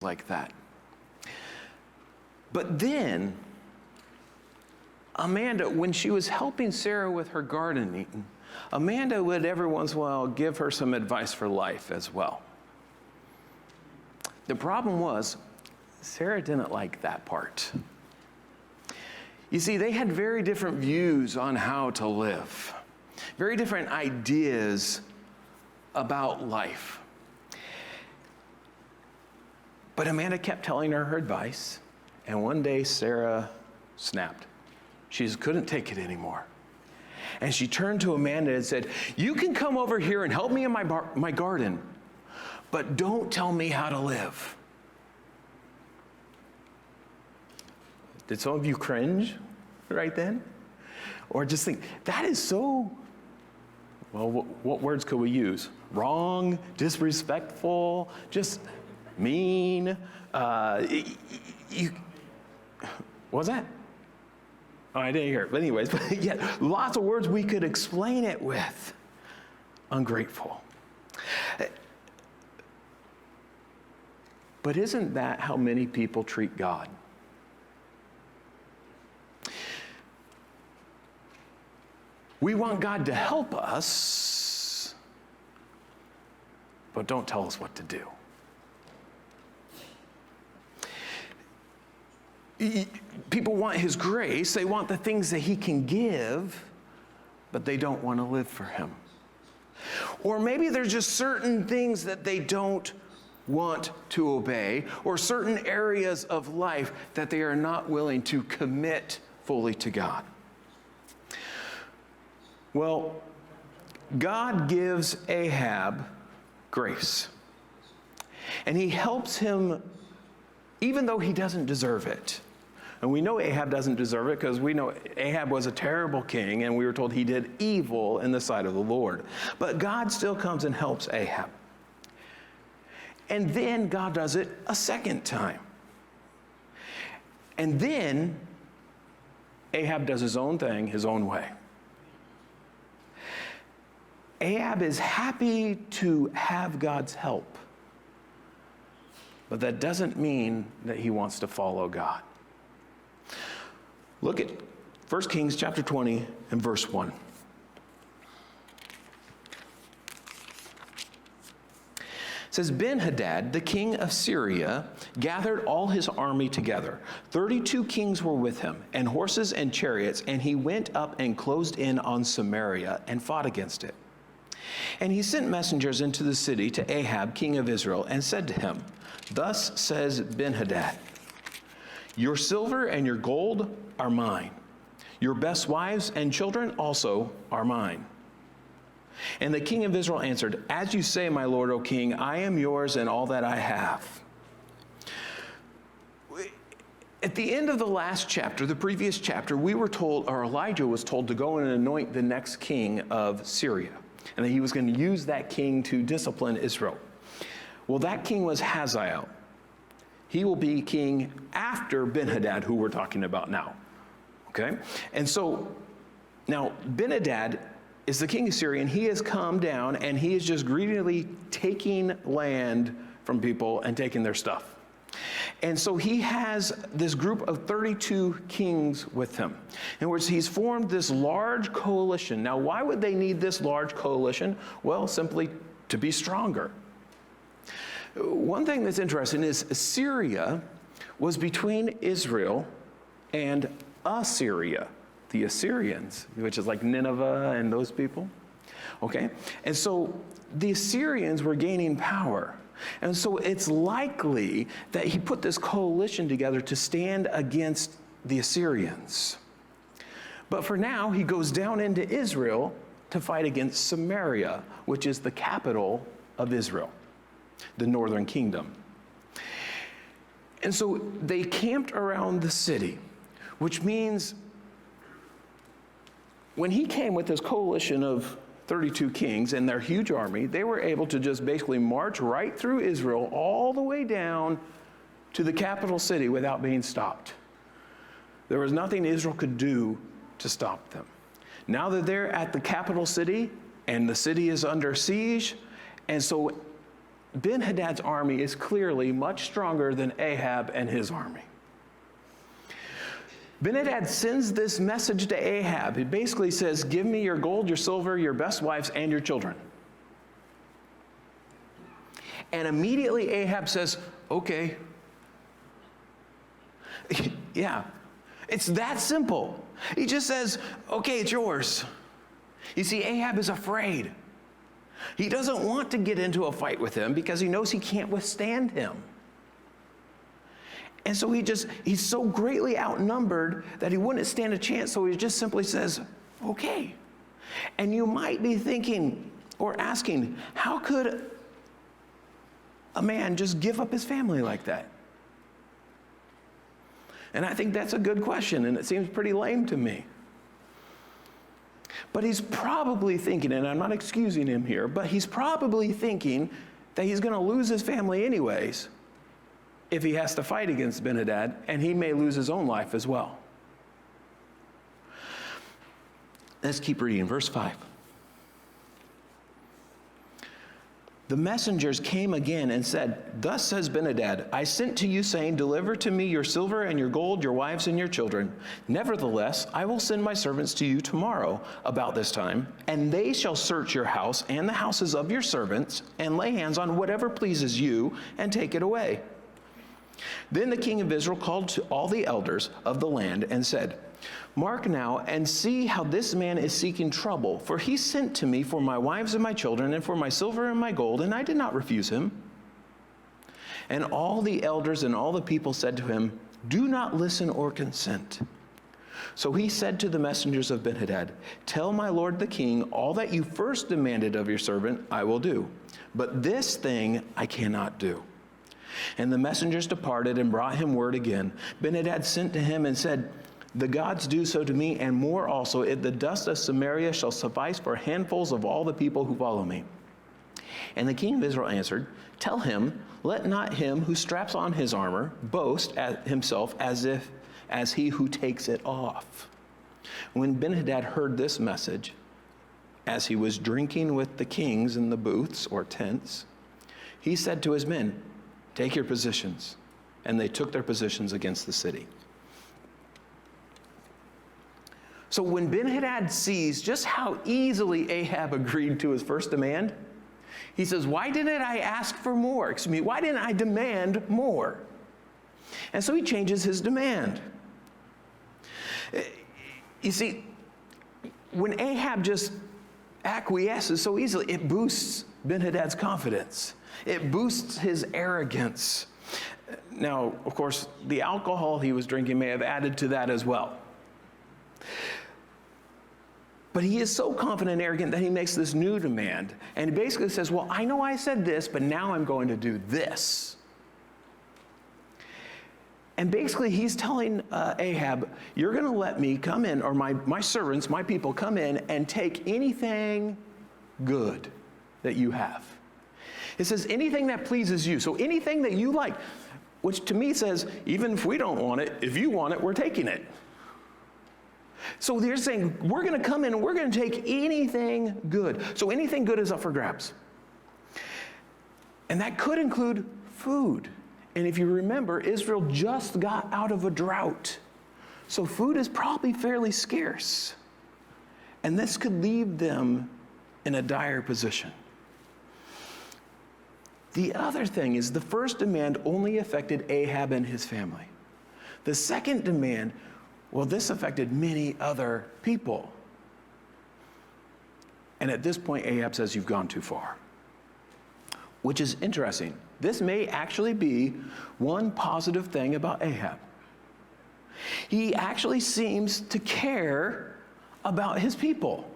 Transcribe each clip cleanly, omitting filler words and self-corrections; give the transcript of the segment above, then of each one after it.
like that. But then, Amanda, when she was helping Sarah with her gardening, Amanda would every once in a while give her some advice for life as well. The problem was, Sarah didn't like that part. You see, they had very different views on how to live, very different ideas about life. But Amanda kept telling her advice, and one day Sarah snapped. She just couldn't take it anymore. And she turned to Amanda and said, "You can come over here and help me in my garden, but don't tell me how to live." Did some of you cringe right then? Or just think, that is so, well, what words could we use? Wrong, disrespectful, just mean. What was that? Oh, I didn't hear it. But anyways, yeah, lots of words we could explain it with. Ungrateful. But isn't that how many people treat God? We want God to help us, but don't tell us what to do. People want His grace, they want the things that He can give, but they don't want to live for Him. Or maybe there's just certain things that they don't want to obey, or certain areas of life that they are not willing to commit fully to God. Well, God gives Ahab grace, and He helps him even though he doesn't deserve it. And we know Ahab doesn't deserve it because we know Ahab was a terrible king, and we were told he did evil in the sight of the Lord. But God still comes and helps Ahab. And then God does it a second time. And then Ahab does his own thing, his own way. Ahab is happy to have God's help, but that doesn't mean that he wants to follow God. Look at 1 Kings chapter 20 and verse 1. It says, Ben-Hadad, the king of Syria, gathered all his army together. 32 kings were with him, and horses and chariots, and he went up and closed in on Samaria and fought against it. And he sent messengers into the city to Ahab, king of Israel, and said to him, "Thus says Ben-Hadad, your silver and your gold are mine. Your best wives and children also are mine." And the king of Israel answered, "As you say, my lord, O king, I am yours and all that I have." At the end of the last chapter, the previous chapter, we were told, or Elijah was told, to go and anoint the next king of Syria, and that he was going to use that king to discipline Israel. Well, that king was Hazael. He will be king after Ben-Hadad, who we're talking about now. Okay? And so, now, Ben-Hadad is the king of Syria, and he has come down, and he is just greedily taking land from people and taking their stuff. And so he has this group of 32 kings with him. In other words, he's formed this large coalition. Now, why would they need this large coalition? Well, simply to be stronger. One thing that's interesting is Syria was between Israel and Assyria, the Assyrians, which is like Nineveh and those people. Okay? And so the Assyrians were gaining power. And so it's likely that he put this coalition together to stand against the Assyrians. But for now, he goes down into Israel to fight against Samaria, which is the capital of Israel, the northern kingdom. And so they camped around the city, which means when he came with this coalition of 32 kings and their huge army, they were able to just basically march right through Israel all the way down to the capital city without being stopped. There was nothing Israel could do to stop them. Now that they're at the capital city and the city is under siege, and so Ben-Hadad's army is clearly much stronger than Ahab and his army. Ben-Hadad sends this message to Ahab. It basically says, give me your gold, your silver, your best wives, and your children. And immediately Ahab says, okay. Yeah, it's that simple. He just says, okay, it's yours. You see, Ahab is afraid. He doesn't want to get into a fight with him because he knows he can't withstand him. And so he's so greatly outnumbered that he wouldn't stand a chance, so he just simply says, okay. And you might be thinking or asking, how could a man just give up his family like that? And I think that's a good question, and it seems pretty lame to me. But he's probably thinking, and I'm not excusing him here, but he's probably thinking that he's going to lose his family anyways if he has to fight against Ben-Hadad, and he may lose his own life as well. Let's keep reading, verse 5. The messengers came again and said, thus says Ben-Hadad, I sent to you saying, deliver to me your silver and your gold, your wives and your children. Nevertheless, I will send my servants to you tomorrow about this time, and they shall search your house and the houses of your servants, and lay hands on whatever pleases you, and take it away. Then the king of Israel called to all the elders of the land and said, mark now and see how this man is seeking trouble, for he sent to me for my wives and my children and for my silver and my gold, and I did not refuse him. And all the elders and all the people said to him, do not listen or consent. So he said to the messengers of Ben-Hadad, tell my lord the king, all that you first demanded of your servant I will do, but this thing I cannot do. And the messengers departed and brought him word again. Ben-Hadad sent to him and said, the gods do so to me, and more also, if the dust of Samaria shall suffice for handfuls of all the people who follow me. And the king of Israel answered, tell him, let not him who straps on his armor boast at himself as he who takes it off. When Ben-Hadad heard this message, as he was drinking with the kings in the booths or tents, he said to his men, take your positions. And they took their positions against the city. So when Ben-Hadad sees just how easily Ahab agreed to his first demand, he says, why didn't I ask for more? Excuse me, why didn't I demand more? And so he changes his demand. You see, when Ahab just acquiesces so easily, it boosts Ben-Hadad's confidence. It boosts his arrogance. Now, of course, the alcohol he was drinking may have added to that as well. But he is so confident and arrogant that he makes this new demand. And he basically says, well, I know I said this, but now I'm going to do this. And basically he's telling Ahab, you're going to let me come in, or my servants, my people come in and take anything good that you have. It says anything that pleases you. So anything that you like, which to me says, even if we don't want it, if you want it, we're taking it. So they're saying, we're going to come in and we're going to take anything good. So anything good is up for grabs. And that could include food. And if you remember, Israel just got out of a drought. So food is probably fairly scarce. And this could leave them in a dire position. The other thing is the first demand only affected Ahab and his family. The second demand, well, this affected many other people. And at this point, Ahab says, you've gone too far. Which is interesting. This may actually be one positive thing about Ahab. He actually seems to care about his people.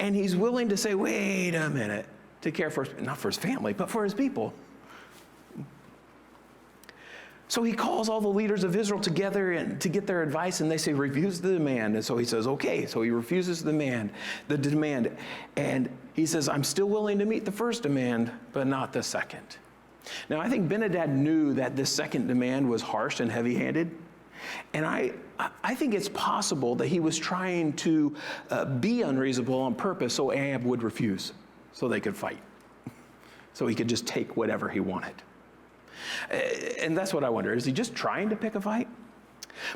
And he's willing to say, wait a minute, to care for, not for his family, but for his people. So he calls all the leaders of Israel together and to get their advice, and they say, refuse the demand. And so he says, okay. So he refuses the demand. And he says, I'm still willing to meet the first demand, but not the second. Now, I think Ben-Hadad knew that this second demand was harsh and heavy-handed. And I think it's possible that he was trying to be unreasonable on purpose so Ahab would refuse, so they could fight. so he could just take whatever he wanted. And that's what I wonder. Is he just trying to pick a fight?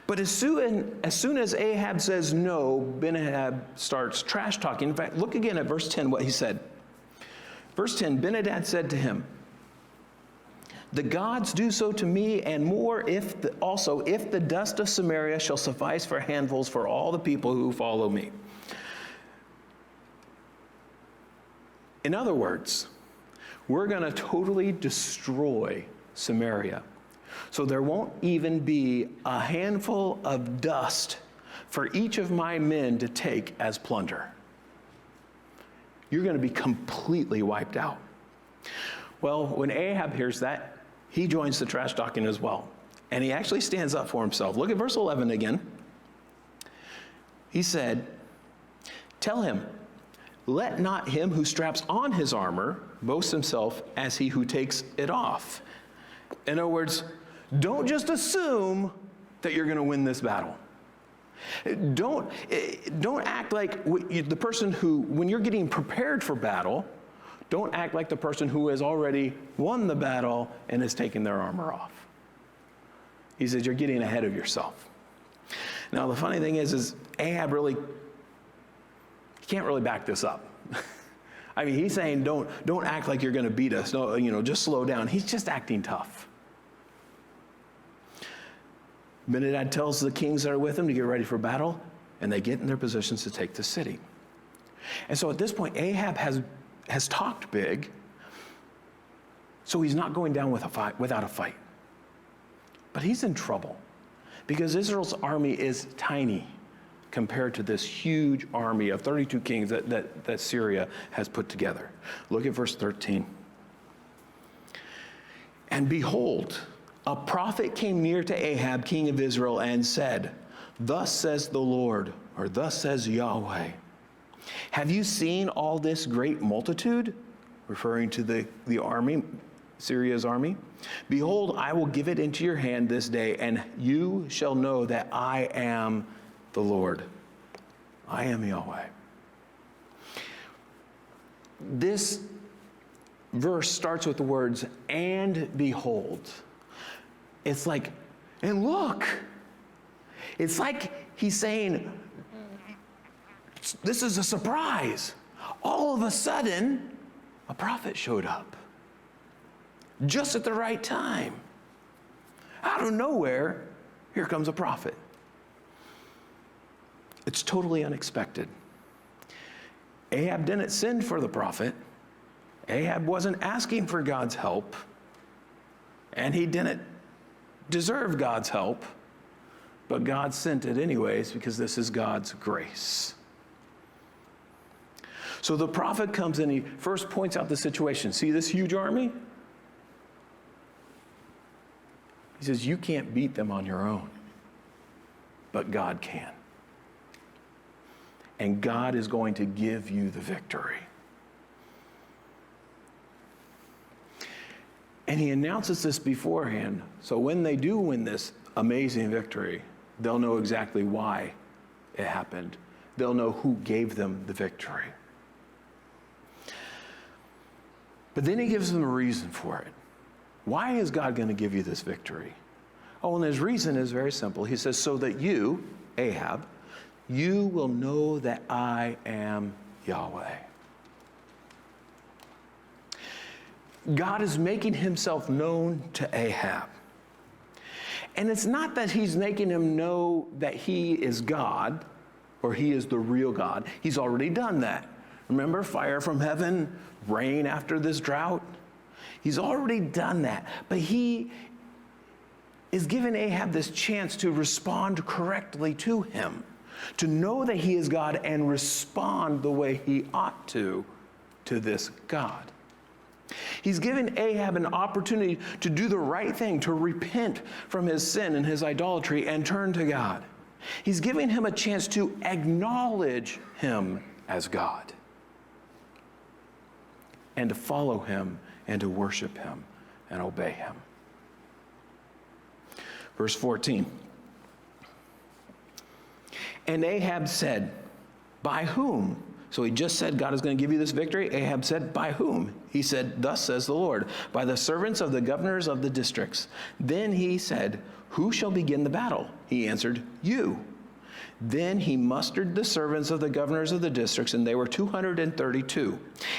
But as soon as Ahab says no, Ben-Hadad starts trash talking. In fact, look again at verse 10, what he said. Verse 10, Ben-Hadad said to him, "The gods do so to me and more if the dust of Samaria shall suffice for handfuls for all the people who follow me." In other words, we're going to totally destroy Samaria. So there won't even be a handful of dust for each of my men to take as plunder. You're going to be completely wiped out. Well, when Ahab hears that, he joins the trash talking as well. And he actually stands up for himself. Look at verse 11 again. He said, "Tell him, let not him who straps on his armor boast himself as he who takes it off." In other words, don't just assume that you're going to win this battle. Don't act like the person who, when you're getting prepared for battle, don't act like the person who has already won the battle and is taking their armor off. He says, you're getting ahead of yourself. Now, the funny thing is Ahab can't really back this up. I mean, he's saying, don't act like you're going to beat us. No, just slow down. He's just acting tough. Ben-Hadad tells the kings that are with him to get ready for battle, and they get in their positions to take the city. And so at this point, Ahab has talked big, so he's not going down without a fight. But he's in trouble because Israel's army is tiny compared to this huge army of 32 kings that Syria has put together. Look at verse 13. "And behold, a prophet came near to Ahab, king of Israel, and said, 'Thus says the Lord,' or 'Thus says Yahweh, have you seen all this great multitude?'" Referring to the army, Syria's army. "Behold, I will give it into your hand this day, and you shall know that I am the Lord. I am Yahweh." This verse starts with the words, "and behold." It's like, and look. It's like he's saying, this is a surprise. All of a sudden, a prophet showed up. Just at the right time. Out of nowhere, here comes a prophet. It's totally unexpected. Ahab didn't send for the prophet. Ahab wasn't asking for God's help. And he didn't deserve God's help. But God sent it anyways because this is God's grace. So the prophet comes in, he first points out the situation. See this huge army? He says, you can't beat them on your own, but God can. And God is going to give you the victory. And he announces this beforehand, so when they do win this amazing victory, they'll know exactly why it happened. They'll know who gave them the victory. But then he gives them a reason for it. Why is God going to give you this victory? Oh, and his reason is very simple. He says, so that you, Ahab, you will know that I am Yahweh. God is making himself known to Ahab. And it's not that he's making him know that he is God or he is the real God. He's already done that. Remember, fire from heaven, rain after this drought? He's already done that. But he is giving Ahab this chance to respond correctly to him, to know that he is God and respond the way he ought to this God. He's given Ahab an opportunity to do the right thing, to repent from his sin and his idolatry and turn to God. He's giving him a chance to acknowledge him as God and to follow him and to worship him and obey him. Verse 14. And Ahab said, by whom So he just said, God is going to give you this victory. Ahab said, by whom? He said, thus says the Lord, by the servants of the governors of the districts. Then he said, who shall begin the battle? He answered, you. Then he mustered the servants of the governors of the districts, and they were 232.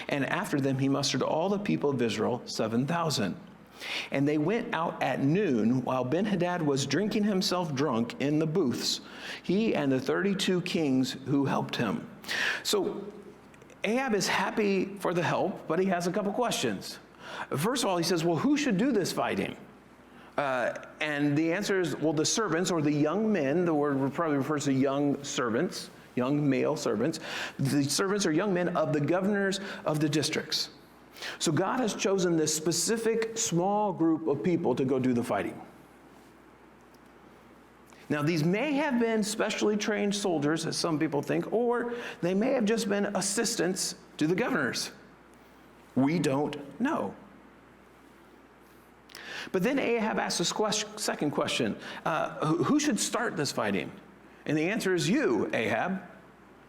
And after them he mustered all the people of Israel, 7,000. And they went out at noon while Ben-Hadad was drinking himself drunk in the booths, he and the 32 kings who helped him. So Ahab is happy for the help, but he has a couple questions. First of all, he says, well, who should do this fighting? And the answer is, well, the servants or the young men. The word probably refers to young servants, young male servants. The servants are young men of the governors of the districts. So God has chosen this specific small group of people to go do the fighting. Now, these may have been specially trained soldiers, as some people think, or they may have just been assistants to the governors. We don't know. But then Ahab asks a second question. Who should start this fighting? And the answer is you, Ahab.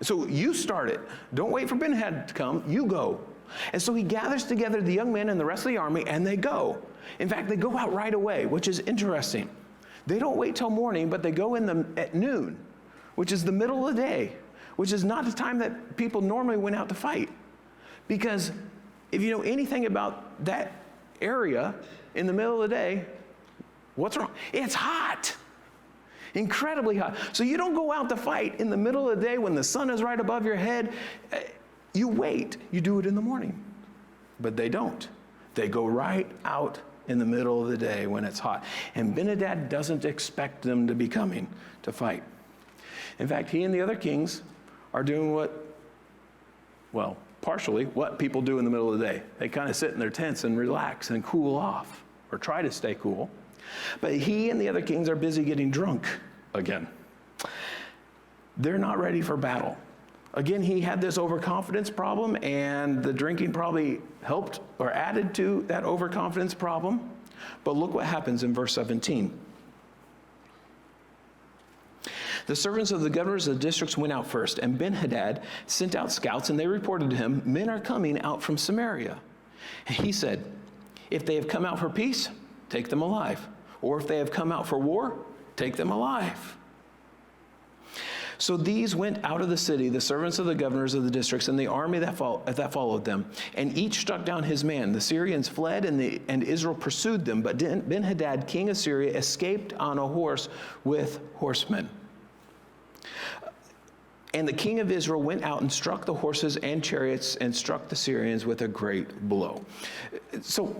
So you start it. Don't wait for Ben-Hadad to come. You go. And so he gathers together the young men and the rest of the army, and they go. In fact, they go out right away, which is interesting. They don't wait till morning, but they go at noon, which is the middle of the day, which is not the time that people normally went out to fight. Because if you know anything about that area in the middle of the day, what's wrong? It's hot. Incredibly hot. So you don't go out to fight in the middle of the day when the sun is right above your head. You wait. You do it in the morning. But they don't. They go right out in the middle of the day when it's hot. And Ben-Hadad doesn't expect them to be coming to fight. In fact, he and the other kings are doing partially what people do in the middle of the day. They kind of sit in their tents and relax and cool off, or try to stay cool. But he and the other kings are busy getting drunk again. They're not ready for battle. Again, he had this overconfidence problem, and the drinking probably helped or added to that overconfidence problem. But look what happens in verse 17. The servants of the governors of the districts went out first, and Ben-Hadad sent out scouts, and they reported to him, men are coming out from Samaria. And he said, if they have come out for peace, take them alive. Or if they have come out for war, take them alive. So these went out of the city, the servants of the governors of the districts, and the army that followed them. And each struck down his man. The Syrians fled, and Israel pursued them. But Ben-Hadad, king of Syria, escaped on a horse with horsemen. And the king of Israel went out and struck the horses and chariots and struck the Syrians with a great blow. So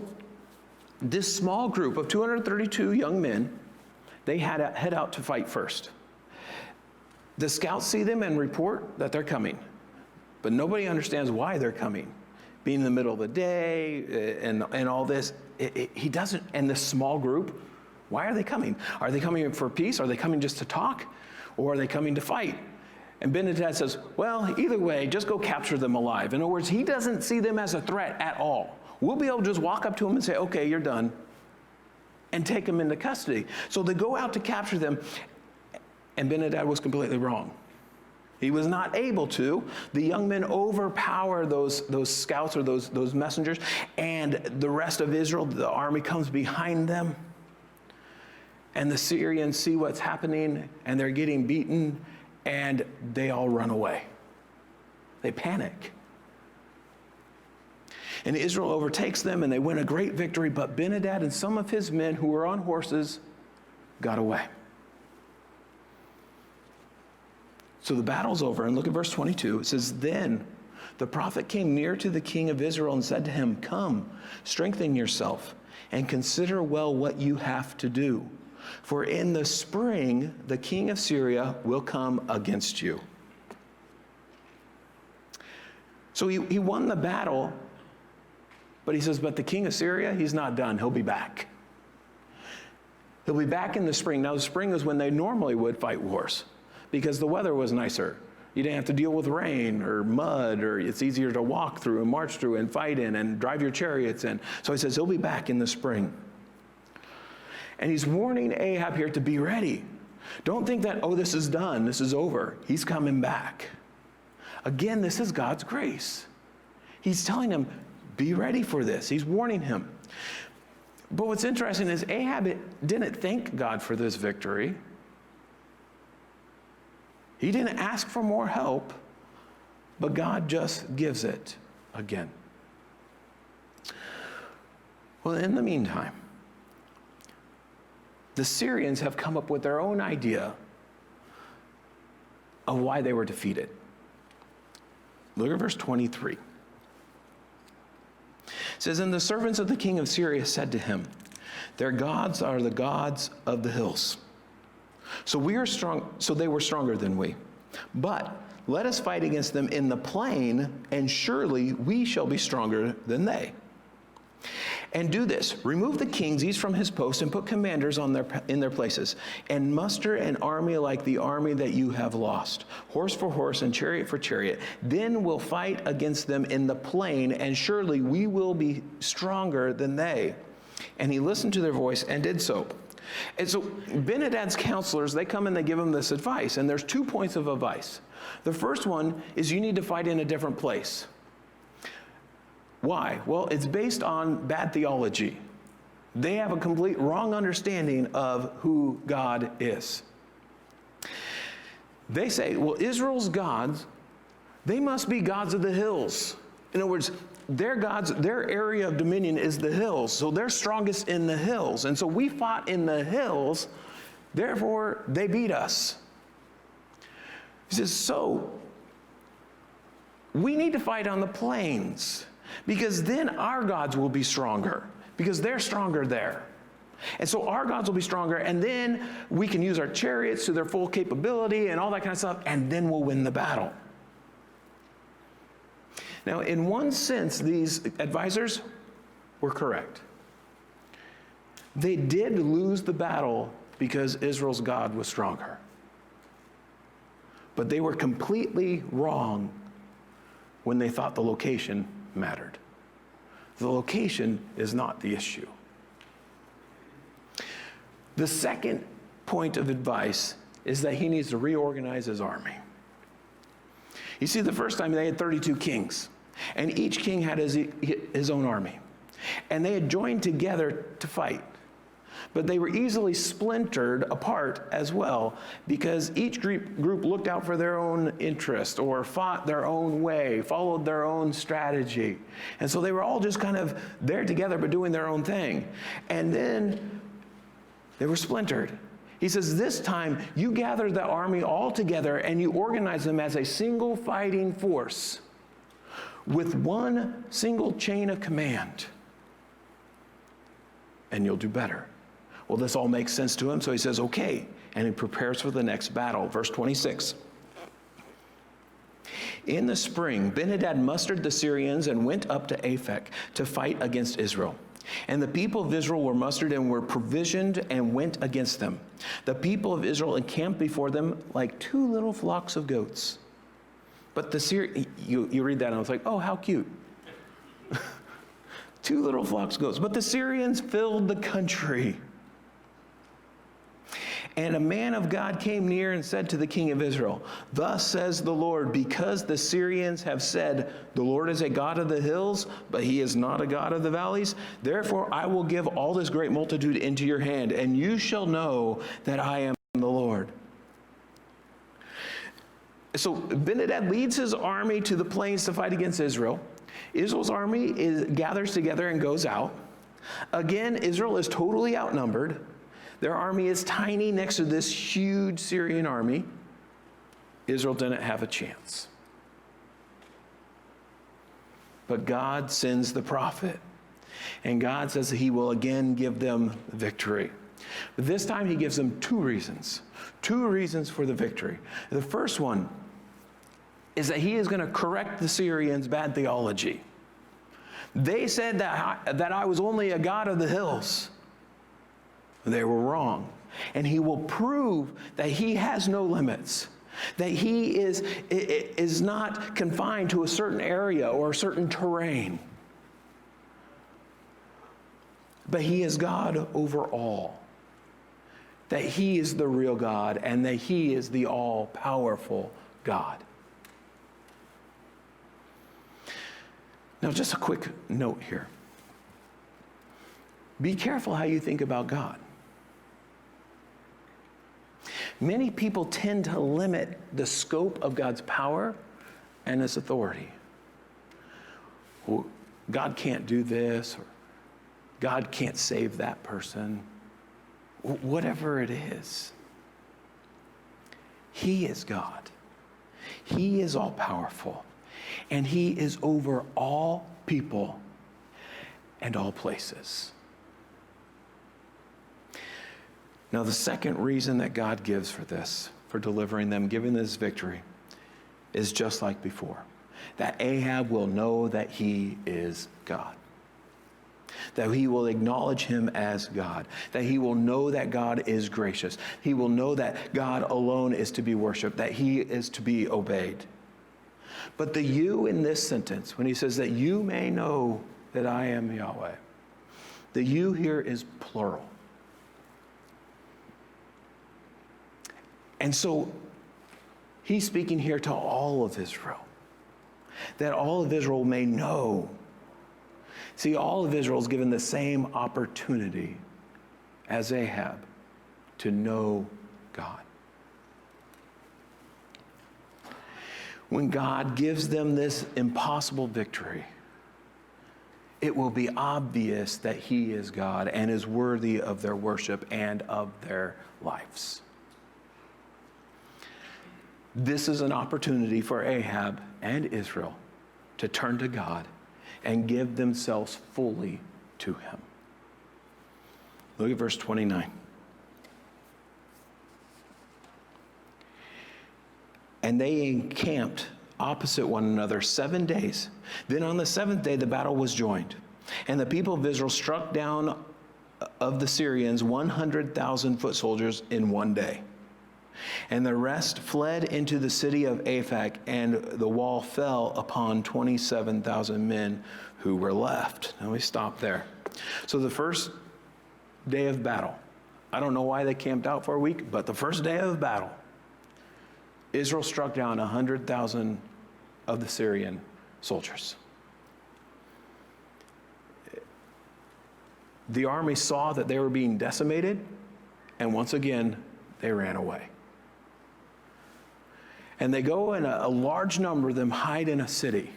this small group of 232 young men, they had to head out to fight first. The scouts see them and report that they're coming, but nobody understands why they're coming. Being in the middle of the day and all this, he doesn't. And this small group, why are they coming? Are they coming for peace? Are they coming just to talk? Or are they coming to fight? And Ben-Hadad says, well, either way, just go capture them alive. In other words, he doesn't see them as a threat at all. We'll be able to just walk up to them and say, okay, you're done, and take them into custody. So they go out to capture them, and Ben-Hadad was completely wrong. He was not able to. The young men overpower those scouts or those messengers, and the rest of Israel, the army comes behind them. And the Syrians see what's happening, and they're getting beaten, and they all run away. They panic. And Israel overtakes them, and they win a great victory, but Ben-Hadad and some of his men who were on horses got away. So the battle's over, and look at verse 22. It says, then the prophet came near to the king of Israel and said to him, come, strengthen yourself, and consider well what you have to do. For in the spring, the king of Syria will come against you. So he won the battle, but he says, but the king of Syria, he's not done. He'll be back. He'll be back in the spring. Now, the spring is when they normally would fight wars, because the weather was nicer. You didn't have to deal with rain or mud, or it's easier to walk through and march through and fight in and drive your chariots in. So he says he'll be back in the spring. And he's warning Ahab here to be ready. Don't think that, oh, this is done, this is over. He's coming back. Again, this is God's grace. He's telling him, be ready for this. He's warning him. But what's interesting is Ahab didn't thank God for this victory. He didn't ask for more help, but God just gives it again. Well, in the meantime, the Syrians have come up with their own idea of why they were defeated. Look at verse 23. It says, and the servants of the king of Syria said to him, their gods are the gods of the hills. So they were stronger than we. But let us fight against them in the plain, and surely we shall be stronger than they. And do this, remove the kings each from his post and put commanders in their places, and muster an army like the army that you have lost, horse for horse and chariot for chariot. Then we'll fight against them in the plain, and surely we will be stronger than they. And he listened to their voice and did so. And so Ben-Hadad's counselors, they come and they give him this advice, and there's 2 points of advice. The first one is you need to fight in a different place. Why? Well, it's based on bad theology. They have a complete wrong understanding of who God is. They say, well, Israel's gods, they must be gods of the hills. In other words, their gods, their area of dominion is the hills, so they're strongest in the hills. And so we fought in the hills, therefore they beat us. He says, so we need to fight on the plains, because then our gods will be stronger, because they're stronger there. And so our gods will be stronger, and then we can use our chariots to their full capability and all that kind of stuff, and then we'll win the battle. Now, in one sense, these advisors were correct. They did lose the battle because Israel's God was stronger. But they were completely wrong when they thought the location mattered. The location is not the issue. The second point of advice is that he needs to reorganize his army. You see, the first time they had 32 kings, and each king had his own army. And they had joined together to fight. But they were easily splintered apart as well, because each group looked out for their own interest, or fought their own way, followed their own strategy. And so they were all just kind of there together, but doing their own thing. And then they were splintered. He says, this time you gather the army all together and you organize them as a single fighting force with one single chain of command, and you'll do better. Well, this all makes sense to him, so he says, okay, and he prepares for the next battle. Verse 26. In the spring, Ben-Hadad mustered the Syrians and went up to Aphek to fight against Israel. And the people of Israel were mustered and were provisioned and went against them. The people of Israel encamped before them like 2 little flocks of goats. But the Syrians, you read that and I was like, oh, how cute. 2 little flocks of goats. But the Syrians filled the country. And a man of God came near and said to the king of Israel, thus says the Lord, because the Syrians have said, the Lord is a God of the hills, but he is not a God of the valleys. Therefore I will give all this great multitude into your hand, and you shall know that I am the Lord. So Ben-Hadad leads his army to the plains to fight against Israel. Israel's army gathers together and goes out. Again, Israel is totally outnumbered. Their army is tiny next to this huge Syrian army. Israel didn't have a chance. But God sends the prophet. And God says that he will again give them victory. But this time he gives them 2 reasons. 2 reasons for the victory. The first one is that he is going to correct the Syrians' bad theology. They said that I was only a God of the hills. They were wrong. And he will prove that he has no limits, that he is not confined to a certain area or a certain terrain, but he is God over all, that he is the real God and that he is the all-powerful God. just a quick note here. Be careful how you think about God. Many people tend to limit the scope of God's power and his authority. Well, God can't do this, or God can't save that person. Whatever it is, he is God. He is all powerful, and he is over all people and all places. Now, the second reason that God gives for this, for delivering them, giving this victory, is just like before. That Ahab will know that he is God. That he will acknowledge him as God. That he will know that God is gracious. He will know that God alone is to be worshiped. That he is to be obeyed. But the you in this sentence, when he says that you may know that I am Yahweh, the you here is plural. And so he's speaking here to all of Israel, that all of Israel may know. See, all of Israel is given the same opportunity as Ahab to know God. When God gives them this impossible victory, it will be obvious that he is God and is worthy of their worship and of their lives. This is an opportunity for Ahab and Israel to turn to God and give themselves fully to him. Look at verse 29. And they encamped opposite one another 7 days. Then on the seventh day the battle was joined. And the people of Israel struck down of the Syrians 100,000 foot soldiers in one day. And the rest fled into the city of Aphek, and the wall fell upon 27,000 men who were left. Now we stop there. So the first day of battle, I don't know why they camped out for a week, but the first day of battle, Israel struck down 100,000 of the Syrian soldiers. The army saw that they were being decimated, and once again, they ran away. And they go, and a large number of them hide in a city.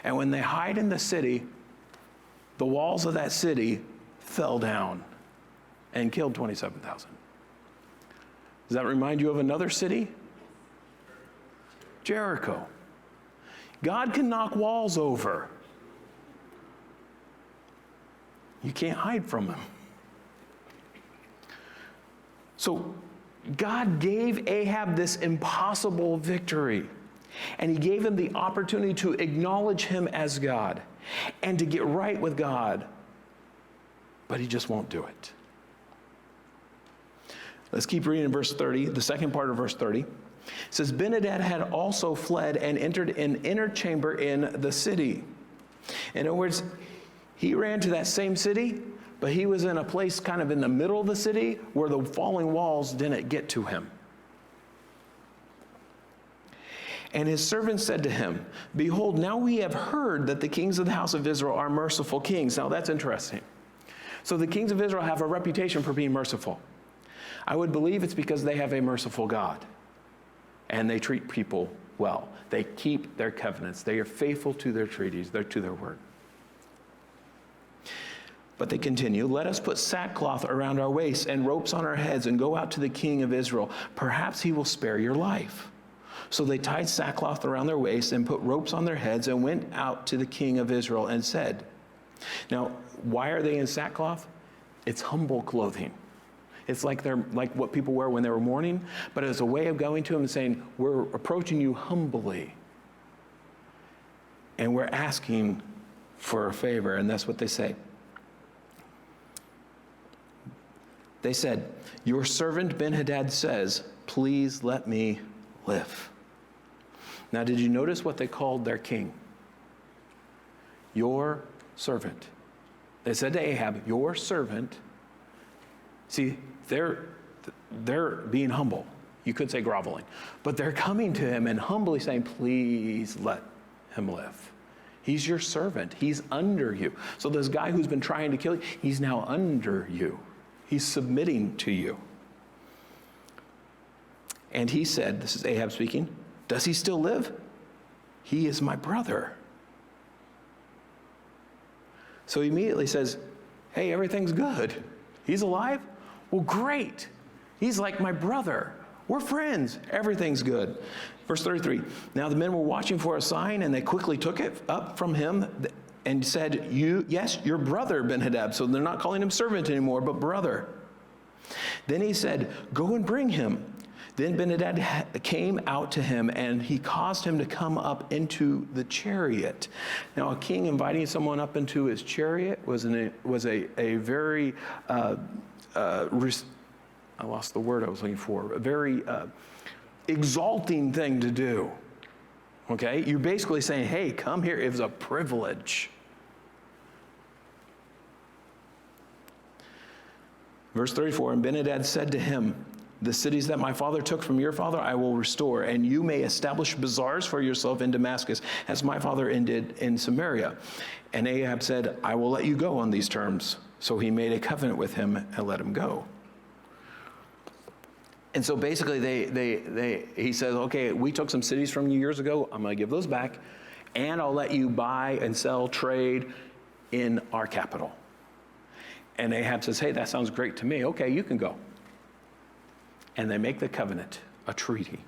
And when they hide in the city, the walls of that city fell down and killed 27,000. Does that remind you of another city? Jericho. God can knock walls over. You can't hide from him. So God gave Ahab this impossible victory, and he gave him the opportunity to acknowledge him as God and to get right with God, but he just won't do it. Let's keep reading in verse 30, the second part of verse 30. It says, Ben-Hadad had also fled and entered an inner chamber in the city. In other words, he ran to that same city, but he was in a place kind of in the middle of the city where the falling walls didn't get to him. And his servants said to him, Behold, now we have heard that the kings of the house of Israel are merciful kings. Now that's interesting. So the kings of Israel have a reputation for being merciful. I would believe it's because they have a merciful God. And they treat people well. They keep their covenants. They are faithful to their treaties, to their word. But they continue, Let us put sackcloth around our waists and ropes on our heads and go out to the king of Israel. Perhaps he will spare your life. So they tied sackcloth around their waists and put ropes on their heads and went out to the king of Israel and said, Now, why are they in sackcloth? It's humble clothing. It's like what people wear when they were mourning, but it's a way of going to him and saying, we're approaching you humbly. And we're asking for a favor, and that's what they say. They said, Your servant Ben-Hadad says, Please let me live. Now, did you notice what they called their king? Your servant. They said to Ahab, Your servant. See, they're being humble. You could say groveling. But they're coming to him and humbly saying, Please let him live. He's your servant. He's under you. So this guy who's been trying to kill you, he's now under you. He's submitting to you. And he said, this is Ahab speaking, does he still live? He is my brother. So he immediately says, hey, everything's good. He's alive? Well, great. He's like my brother. We're friends. Everything's good. Verse 33, now the men were watching for a sign, and they quickly took it up from him and said, yes, your brother Ben-Hadad. So they're not calling him servant anymore, but brother. Then he said, go and bring him. Then Ben-Hadad came out to him, and he caused him to come up into the chariot. Now, a king inviting someone up into his chariot was a very, I lost the word I was looking for, a very exalting thing to do. Okay? You're basically saying, hey, come here. It was a privilege. Verse 34, and Ben-Hadad said to him, the cities that my father took from your father I will restore, and you may establish bazaars for yourself in Damascus, as my father did in Samaria. And Ahab said, I will let you go on these terms. So he made a covenant with him and let him go. And so basically he says, okay, we took some cities from you years ago. I'm going to give those back, and I'll let you buy and sell, trade in our capital. And Ahab says, hey, that sounds great to me. Okay, you can go. And they make the covenant a treaty.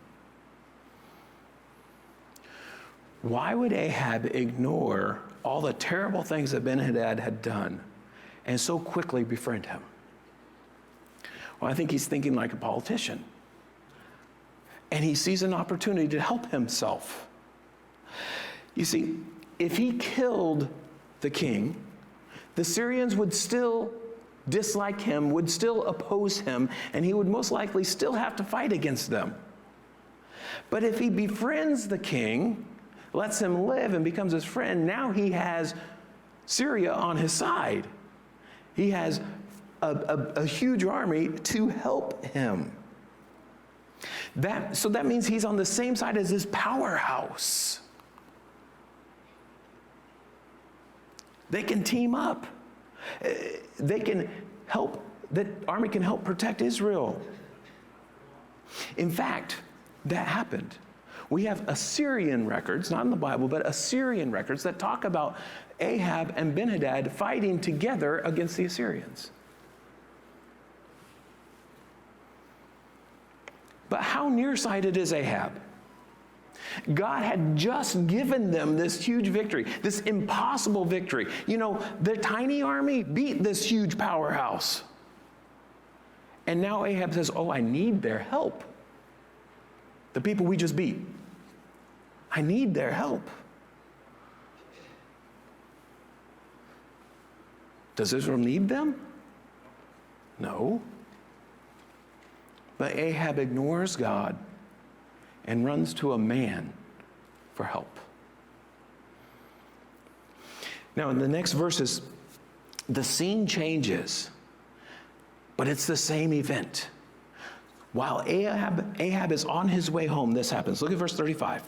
Why would Ahab ignore all the terrible things that Ben-Hadad had done and so quickly befriend him? Well, I think he's thinking like a politician. And he sees an opportunity to help himself. You see, if he killed the king, the Syrians would still dislike him, would still oppose him, and he would most likely still have to fight against them. But if he befriends the king, lets him live and becomes his friend, now he has Syria on his side. He has a huge army to help him. So that means he's on the same side as his powerhouse. They can team up. They can help, the army can help protect Israel. In fact, that happened. We have Assyrian records, not in the Bible, but Assyrian records that talk about Ahab and Ben-Hadad fighting together against the Assyrians. But how nearsighted is Ahab? God had just given them this huge victory, this impossible victory. You know, their tiny army beat this huge powerhouse. And now Ahab says, oh, I need their help. The people we just beat. I need their help. Does Israel need them? No. But Ahab ignores God and runs to a man for help. Now, in the next verses, the scene changes, but it's the same event. While Ahab is on his way home, this happens. Look at verse 35.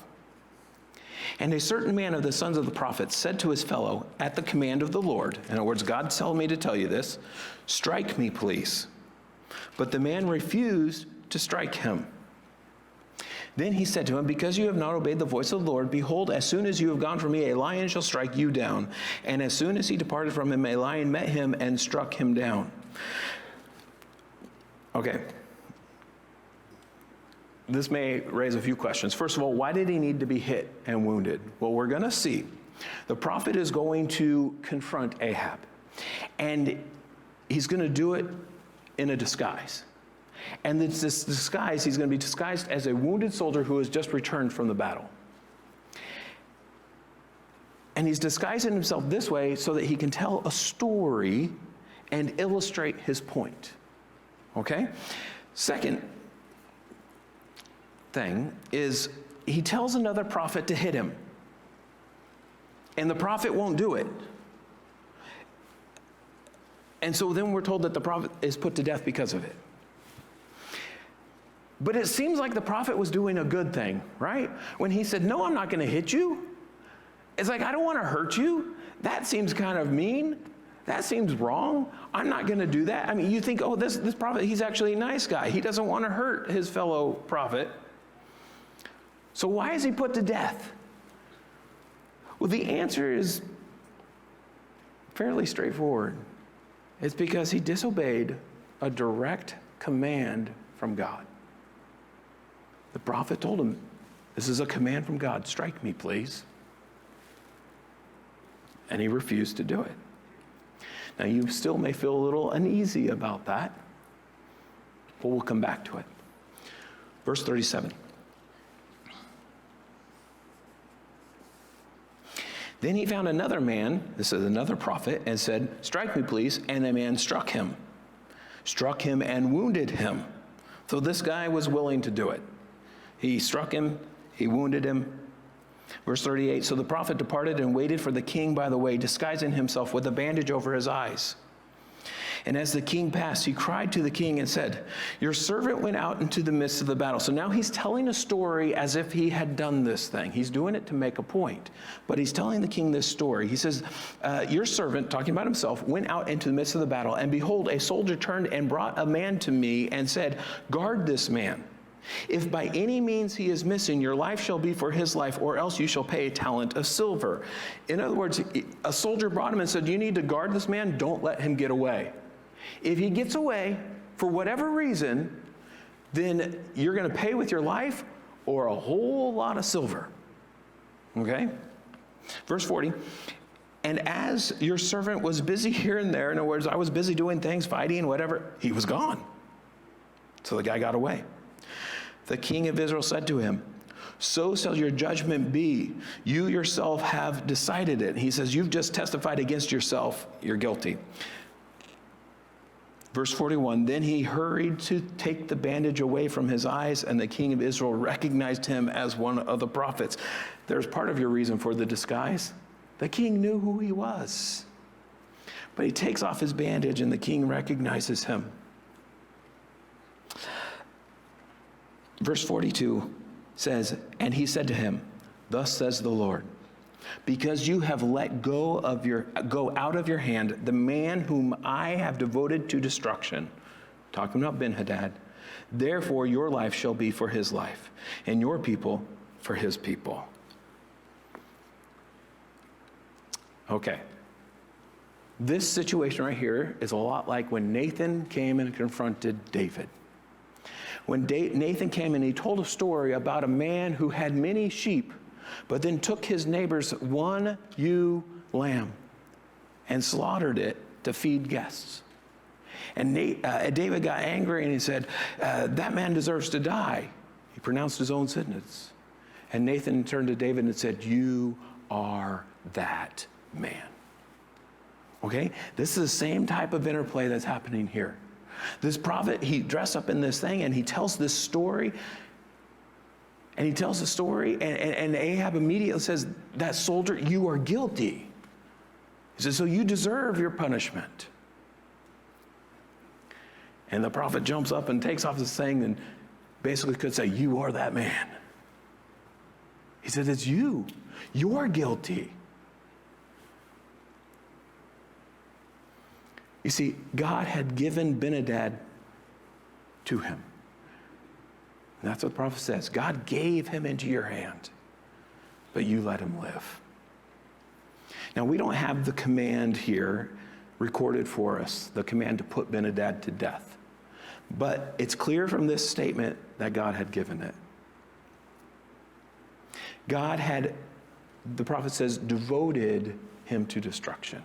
And a certain man of the sons of the prophets said to his fellow, at the command of the Lord, in other words, God told me to tell you this, strike me, please. But the man refused to strike him. Then he said to him, because you have not obeyed the voice of the Lord, behold, as soon as you have gone from me, a lion shall strike you down. And as soon as he departed from him, a lion met him and struck him down. Okay. This may raise a few questions. First of all, why did he need to be hit and wounded? Well, we're going to see. The prophet is going to confront Ahab. And he's going to do it in a disguise. And it's this disguise, he's going to be disguised as a wounded soldier who has just returned from the battle. And he's disguising himself this way so that he can tell a story and illustrate his point. Okay? Second thing is he tells another prophet to hit him. And the prophet won't do it. And so then we're told that the prophet is put to death because of it. But it seems like the prophet was doing a good thing, right? When he said, no, I'm not going to hit you. It's like, I don't want to hurt you. That seems kind of mean. That seems wrong. I'm not going to do that. I mean, you think, oh, this prophet, he's actually a nice guy. He doesn't want to hurt his fellow prophet. So why is he put to death? Well, the answer is fairly straightforward. It's because he disobeyed a direct command from God. The prophet told him, this is a command from God. Strike me, please. And he refused to do it. Now, you still may feel a little uneasy about that, but we'll come back to it. Verse 37. Then he found another man, this is another prophet, and said, strike me, please. And the man struck him and wounded him. So this guy was willing to do it. He struck him, he wounded him. Verse 38, so the prophet departed and waited for the king by the way, disguising himself with a bandage over his eyes. And as the king passed, he cried to the king and said, your servant went out into the midst of the battle. So now he's telling a story as if he had done this thing. He's doing it to make a point. But he's telling the king this story. He says, your servant, talking about himself, went out into the midst of the battle. And behold, a soldier turned and brought a man to me and said, guard this man. If by any means he is missing, your life shall be for his life, or else you shall pay a talent of silver. In other words, a soldier brought him and said, you need to guard this man. Don't let him get away. If he gets away for whatever reason, then you're going to pay with your life or a whole lot of silver. Okay? Verse 40. And as your servant was busy here and there, in other words, I was busy doing things, fighting, whatever, he was gone. So the guy got away. The king of Israel said to him, so shall your judgment be. You yourself have decided it. He says, you've just testified against yourself. You're guilty. Verse 41, then he hurried to take the bandage away from his eyes, and the king of Israel recognized him as one of the prophets. There's part of your reason for the disguise. The king knew who he was. But he takes off his bandage, and the king recognizes him. Verse 42 says, and he said to him, thus says the Lord, because you have let go out of your hand the man whom I have devoted to destruction, talking about Ben-Hadad, therefore your life shall be for his life, and your people for his people. Okay. This situation right here is a lot like when Nathan came and confronted David. When Nathan came and he told a story about a man who had many sheep, but then took his neighbor's one ewe lamb and slaughtered it to feed guests. And David got angry and he said, that man deserves to die. He pronounced his own sentence. And Nathan turned to David and said, you are that man. Okay? This is the same type of interplay that's happening here. This prophet, he dressed up in this thing and he tells this story. And he tells the story, and Ahab immediately says, that soldier, you are guilty. He says, so you deserve your punishment. And the prophet jumps up and takes off this thing and basically could say, you are that man. He said, it's you. You're guilty. You see, God had given Ben-Hadad to him. And that's what the prophet says. God gave him into your hand, but you let him live. Now, we don't have the command here recorded for us, the command to put Ben-Hadad to death. But it's clear from this statement that God had given it. God had, the prophet says, devoted him to destruction.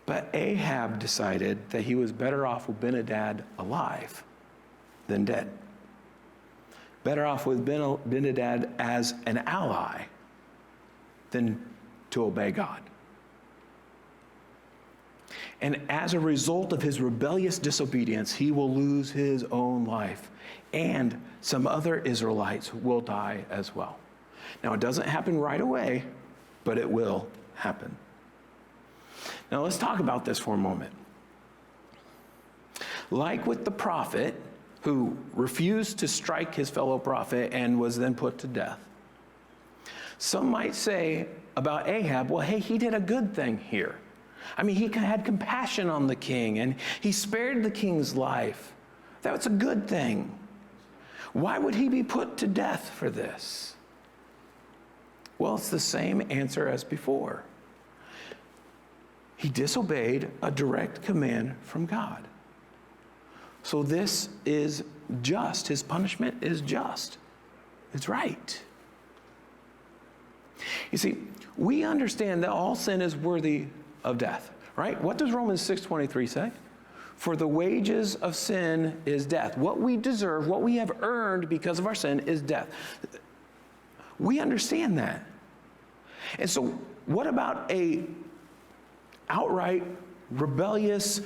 But Ahab decided that he was better off with Ben-Hadad alive than dead. Better off with Ben-Hadad as an ally than to obey God. And as a result of his rebellious disobedience, he will lose his own life. And some other Israelites will die as well. Now, it doesn't happen right away, but it will happen. Now, let's talk about this for a moment. Like with the prophet who refused to strike his fellow prophet and was then put to death, Some might say about Ahab, well, hey, he did a good thing here. I mean, he had compassion on the king, and he spared the king's life. That's a good thing. Why would he be put to death for this? Well, it's the same answer as before. He disobeyed a direct command from God. So this is just. His punishment is just. It's right. You see, we understand that all sin is worthy of death, right? What does Romans 6:23 say? For the wages of sin is death. What we deserve, what we have earned because of our sin is death. We understand that. And so what about a outright rebellious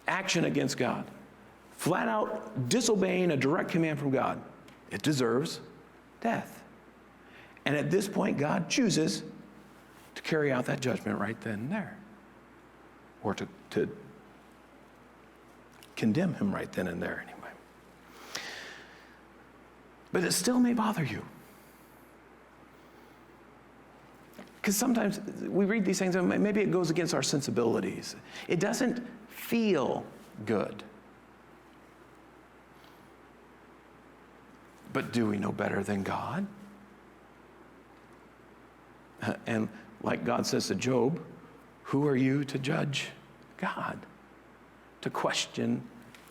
action against God? Flat out disobeying a direct command from God. It deserves death. And at this point, God chooses to carry out that judgment right then and there. Or to condemn him right then and there anyway. But it still may bother you. Because sometimes we read these things and maybe it goes against our sensibilities. It doesn't feel good. But do we know better than God? And like God says to Job, who are you to judge God? To question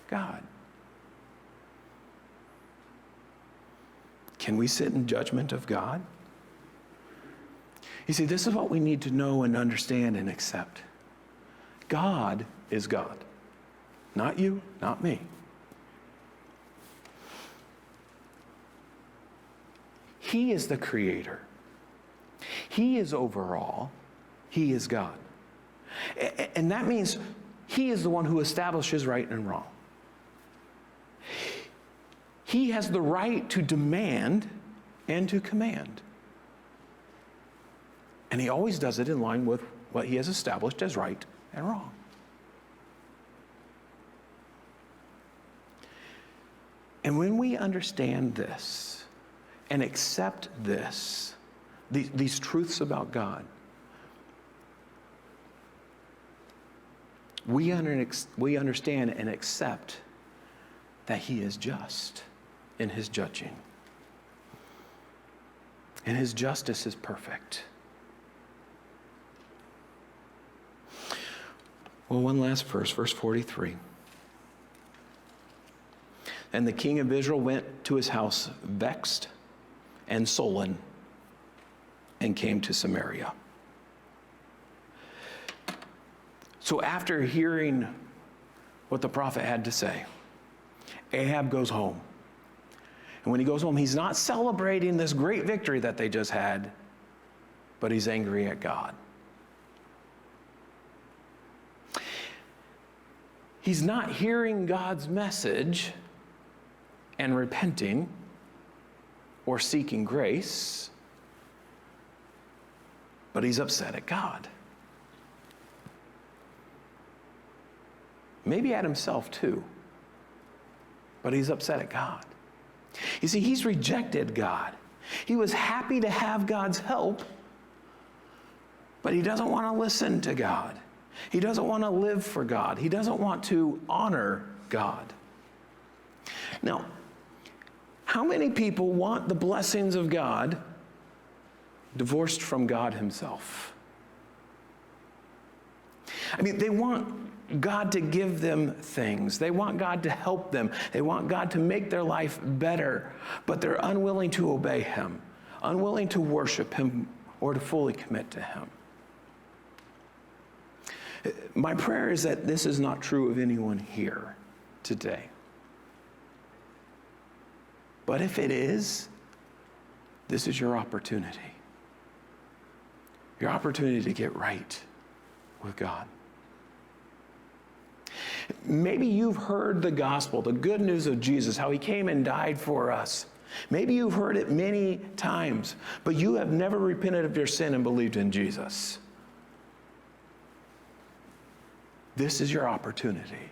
God? Can we sit in judgment of God? You see, this is what we need to know and understand and accept. God is God. Not you, not me. He is the creator. He is over all. He is God. And that means he is the one who establishes right and wrong. He has the right to demand and to command. And he always does it in line with what he has established as right and wrong. And when we understand this and accept this, these truths about God, we understand and accept that he is just in his judging. And his justice is perfect. Well, one last verse, verse 43. And the king of Israel went to his house vexed and sullen and came to Samaria. So after hearing what the prophet had to say, Ahab goes home. And when he goes home, he's not celebrating this great victory that they just had, but he's angry at God. He's not hearing God's message and repenting or seeking grace, but he's upset at God. Maybe at himself too, but he's upset at God. You see, he's rejected God. He was happy to have God's help, but he doesn't want to listen to God. He doesn't want to live for God. He doesn't want to honor God. Now, how many people want the blessings of God divorced from God himself? I mean, they want God to give them things. They want God to help them. They want God to make their life better, but they're unwilling to obey him, unwilling to worship him or to fully commit to him. My prayer is that this is not true of anyone here today. But if it is, this is your opportunity. Your opportunity to get right with God. Maybe you've heard the gospel, the good news of Jesus, how he came and died for us. Maybe you've heard it many times, but you have never repented of your sin and believed in Jesus. This is your opportunity.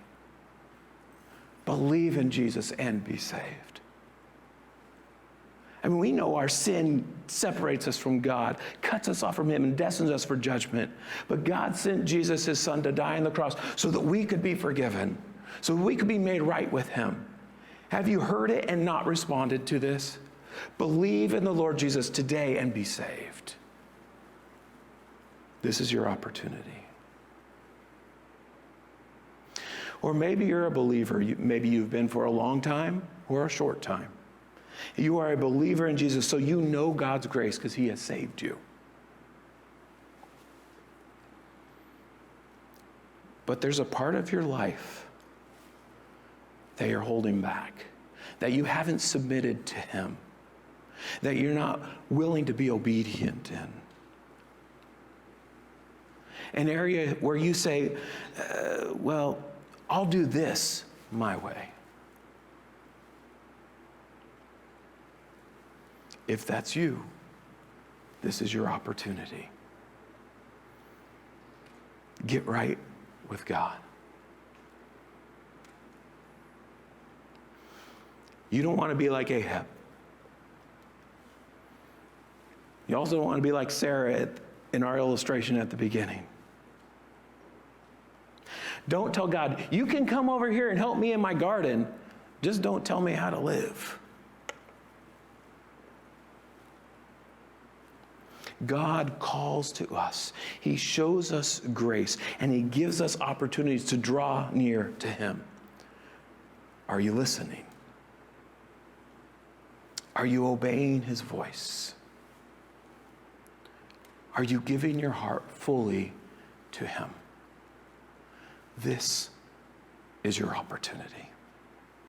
Believe in Jesus and be saved. I mean, we know our sin separates us from God, cuts us off from him, and destines us for judgment. But God sent Jesus, his son, to die on the cross so that we could be forgiven, so that we could be made right with him. Have you heard it and not responded to this? Believe in the Lord Jesus today and be saved. This is your opportunity. Or maybe you're a believer. Maybe you've been for a long time or a short time. You are a believer in Jesus, so you know God's grace because he has saved you. But there's a part of your life that you're holding back, that you haven't submitted to him, that you're not willing to be obedient in. An area where you say, well, I'll do this my way. If that's you, this is your opportunity. Get right with God. You don't want to be like Ahab. You also don't want to be like Sarah in our illustration at the beginning. Don't tell God, you can come over here and help me in my garden, just don't tell me how to live. God calls to us. He shows us grace, and he gives us opportunities to draw near to him. Are you listening? Are you obeying his voice? Are you giving your heart fully to him? This is your opportunity.